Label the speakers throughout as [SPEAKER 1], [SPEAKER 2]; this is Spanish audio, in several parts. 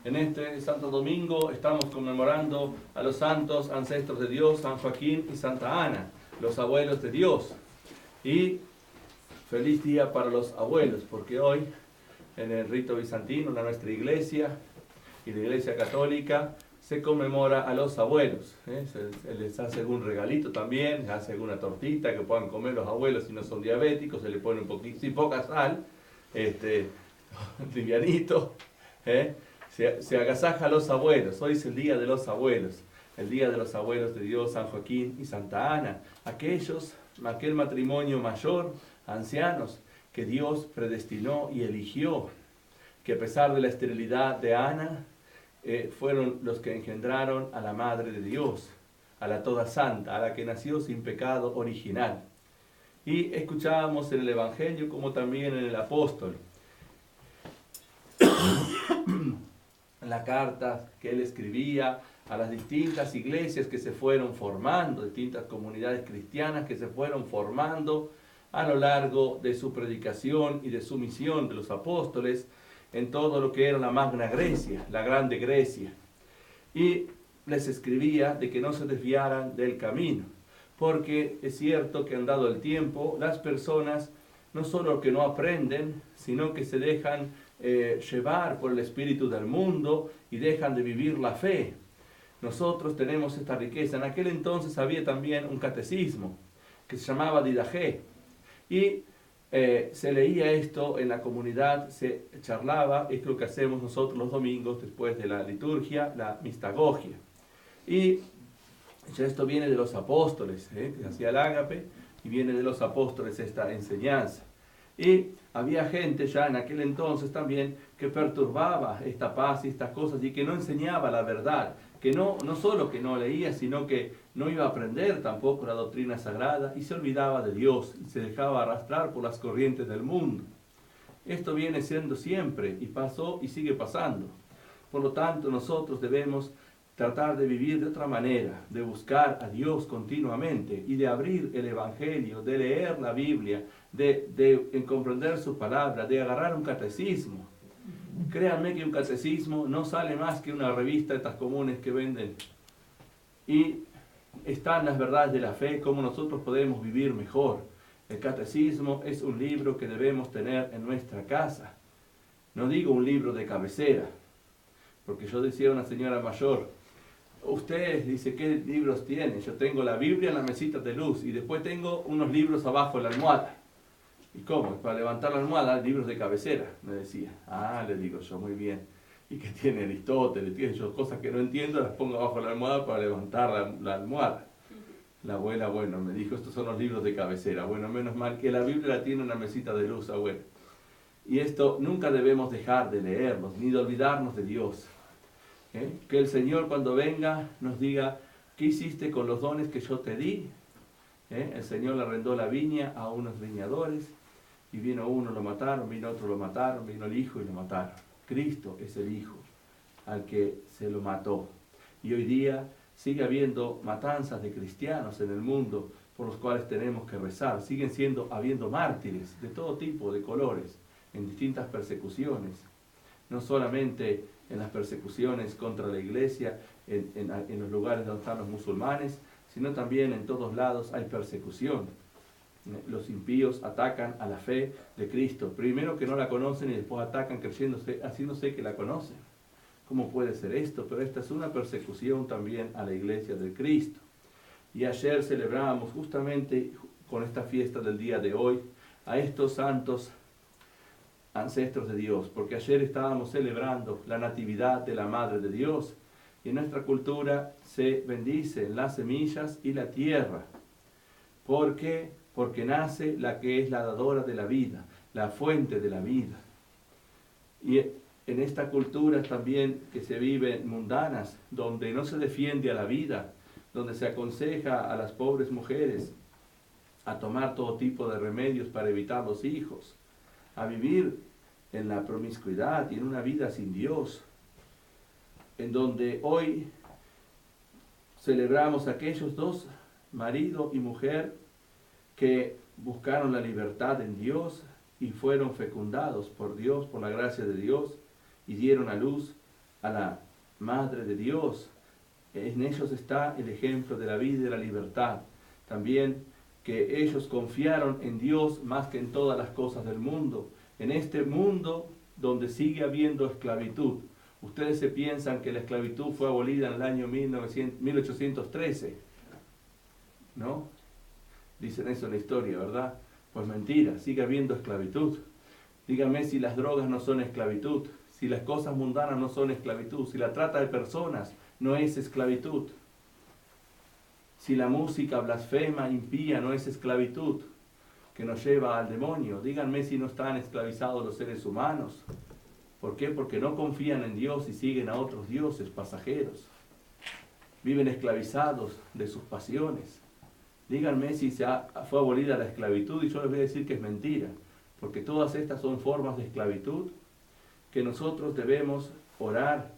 [SPEAKER 1] En este Santo Domingo estamos conmemorando a los santos ancestros de Dios, San Joaquín y Santa Ana, los abuelos de Dios. Y feliz día para los abuelos, porque hoy en el rito bizantino, en nuestra iglesia y la iglesia católica, se conmemora a los abuelos. Se les hace algún regalito también, se hace alguna tortita que puedan comer los abuelos si no son diabéticos, se le pone un poquito, sin poca sal, livianito. Se agasaja a los abuelos. Hoy es el día de los abuelos, el día de los abuelos de Dios, San Joaquín y Santa Ana, aquel matrimonio mayor, ancianos, que Dios predestinó y eligió, que a pesar de la esterilidad de Ana, fueron los que engendraron a la Madre de Dios, a la Toda Santa, a la que nació sin pecado original. Y escuchábamos en el Evangelio como también en el Apóstol, la carta que él escribía a las distintas iglesias que se fueron formando, distintas comunidades cristianas que se fueron formando a lo largo de su predicación y de su misión de los apóstoles en todo lo que era la Magna Grecia, la Grande Grecia. Y les escribía de que no se desviaran del camino, porque es cierto que andado el tiempo, las personas no solo que no aprenden, sino que se dejan llevar por el espíritu del mundo y dejan de vivir la fe. Nosotros tenemos esta riqueza. En aquel entonces había también un catecismo que se llamaba Didache, y se leía esto en la comunidad, se charlaba, es lo que hacemos nosotros los domingos después de la liturgia, la mistagogia. Y ya esto viene de los apóstoles, que se hacía el ágape, y viene de los apóstoles esta enseñanza. Y había gente ya en aquel entonces también que perturbaba esta paz y estas cosas y que no enseñaba la verdad, que no solo que no leía, sino que no iba a aprender tampoco la doctrina sagrada y se olvidaba de Dios y se dejaba arrastrar por las corrientes del mundo. Esto viene siendo siempre y pasó y sigue pasando. Por lo tanto, nosotros debemos tratar de vivir de otra manera, de buscar a Dios continuamente y de abrir el Evangelio, de leer la Biblia, de comprender su palabra, de agarrar un catecismo. Créanme que un catecismo no sale más que una revista de estas comunes que venden. Y están las verdades de la fe, cómo nosotros podemos vivir mejor. El catecismo es un libro que debemos tener en nuestra casa. No digo un libro de cabecera, porque yo decía a una señora mayor, usted dice, ¿qué libros tiene? Yo tengo la Biblia en la mesita de luz y después tengo unos libros abajo de la almohada. ¿Y cómo? Para levantar la almohada, libros de cabecera, me decía. Ah, le digo yo, muy bien. ¿Y qué tiene Aristóteles? Tiene yo cosas que no entiendo, las pongo abajo de la almohada para levantar la almohada. La abuela, bueno, me dijo, estos son los libros de cabecera. Bueno, menos mal que la Biblia la tiene en la mesita de luz, abuela. Y esto nunca debemos dejar de leerlos, ni de olvidarnos de Dios. Que el Señor cuando venga nos diga, ¿qué hiciste con los dones que yo te di? El Señor le arrendó la viña a unos viñadores, y vino uno, lo mataron, vino otro, lo mataron, vino el hijo y lo mataron. Cristo es el hijo al que se lo mató. Y hoy día sigue habiendo matanzas de cristianos en el mundo por los cuales tenemos que rezar. Siguen habiendo mártires de todo tipo, de colores, en distintas persecuciones. No solamente en las persecuciones contra la iglesia, en los lugares donde están los musulmanes, sino también en todos lados hay persecución. Los impíos atacan a la fe de Cristo. Primero que no la conocen y después atacan haciéndose que la conocen. ¿Cómo puede ser esto? Pero esta es una persecución también a la iglesia de Cristo. Y ayer celebrábamos justamente con esta fiesta del día de hoy a estos santos ancestros de Dios, porque ayer estábamos celebrando la natividad de la Madre de Dios y en nuestra cultura se bendicen las semillas y la tierra. ¿Por qué? Porque nace la que es la dadora de la vida, la fuente de la vida. Y en esta cultura también que se viven mundanas, donde no se defiende a la vida, donde se aconseja a las pobres mujeres a tomar todo tipo de remedios para evitar los hijos, a vivir en la promiscuidad y en una vida sin Dios, en donde hoy celebramos a aquellos dos, marido y mujer, que buscaron la libertad en Dios y fueron fecundados por Dios, por la gracia de Dios, y dieron a luz a la Madre de Dios. En ellos está el ejemplo de la vida y de la libertad. También que ellos confiaron en Dios más que en todas las cosas del mundo. En este mundo donde sigue habiendo esclavitud. Ustedes se piensan que la esclavitud fue abolida en el año 1813, ¿no? Dicen eso en la historia, ¿verdad? Pues mentira, sigue habiendo esclavitud. Díganme si las drogas no son esclavitud, si las cosas mundanas no son esclavitud, si la trata de personas no es esclavitud, si la música blasfema, impía, no es esclavitud que nos lleva al demonio. Díganme si no están esclavizados los seres humanos. ¿Por qué? Porque no confían en Dios y siguen a otros dioses pasajeros. Viven esclavizados de sus pasiones. Díganme si fue abolida la esclavitud y yo les voy a decir que es mentira. Porque todas estas son formas de esclavitud que nosotros debemos orar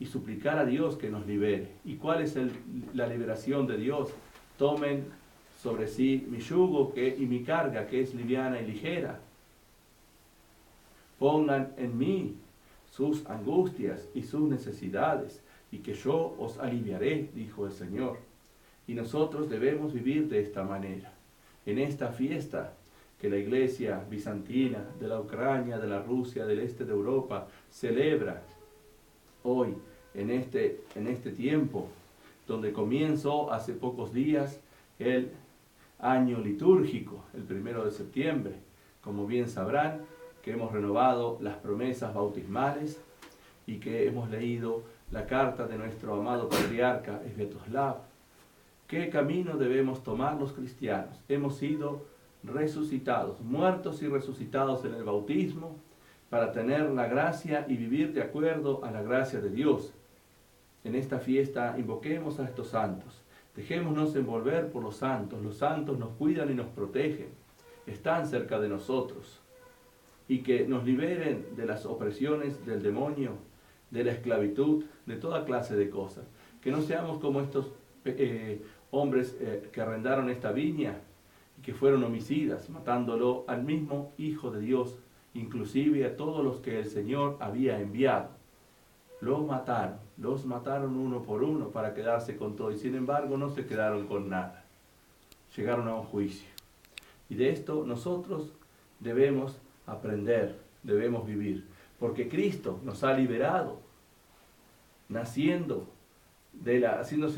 [SPEAKER 1] y suplicar a Dios que nos libere. ¿Y cuál es la liberación de Dios? Tomen sobre sí mi yugo y mi carga, que es liviana y ligera. Pongan en mí sus angustias y sus necesidades, y que yo os aliviaré, dijo el Señor. Y nosotros debemos vivir de esta manera. En esta fiesta que la Iglesia bizantina de la Ucrania, de la Rusia, del este de Europa, celebra hoy, en este tiempo, donde comenzó hace pocos días el año litúrgico, el 1 de septiembre. Como bien sabrán, que hemos renovado las promesas bautismales y que hemos leído la carta de nuestro amado patriarca Sviatoslav. ¿Qué camino debemos tomar los cristianos? Hemos sido resucitados, muertos y resucitados en el bautismo, para tener la gracia y vivir de acuerdo a la gracia de Dios. En esta fiesta invoquemos a estos santos, dejémonos envolver por los santos nos cuidan y nos protegen, están cerca de nosotros, y que nos liberen de las opresiones del demonio, de la esclavitud, de toda clase de cosas. Que no seamos como estos hombres que arrendaron esta viña y que fueron homicidas, matándolo al mismo Hijo de Dios, inclusive a todos los que el Señor había enviado. Los mataron uno por uno para quedarse con todo, y sin embargo no se quedaron con nada. Llegaron a un juicio. Y de esto nosotros debemos aprender, debemos vivir, porque Cristo nos ha liberado, haciéndose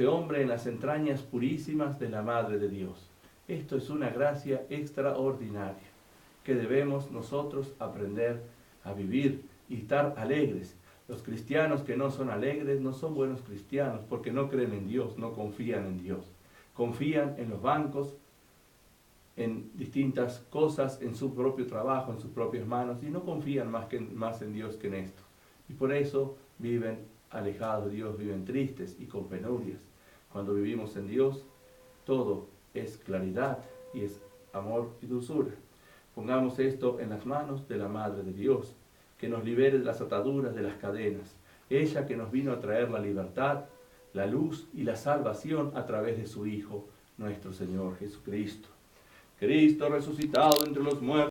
[SPEAKER 1] hombre en las entrañas purísimas de la Madre de Dios. Esto es una gracia extraordinaria que debemos nosotros aprender a vivir y estar alegres. Los cristianos que no son alegres no son buenos cristianos, porque no creen en Dios, no confían en Dios. Confían en los bancos, en distintas cosas, en su propio trabajo, en sus propias manos, y no confían más en Dios que en esto. Y por eso viven alejados de Dios, viven tristes y con penurias. Cuando vivimos en Dios, todo es claridad y es amor y dulzura. Pongamos esto en las manos de la Madre de Dios, que nos libere de las ataduras, de las cadenas. Ella que nos vino a traer la libertad, la luz y la salvación a través de su Hijo, nuestro Señor Jesucristo. Cristo resucitado entre los muertos.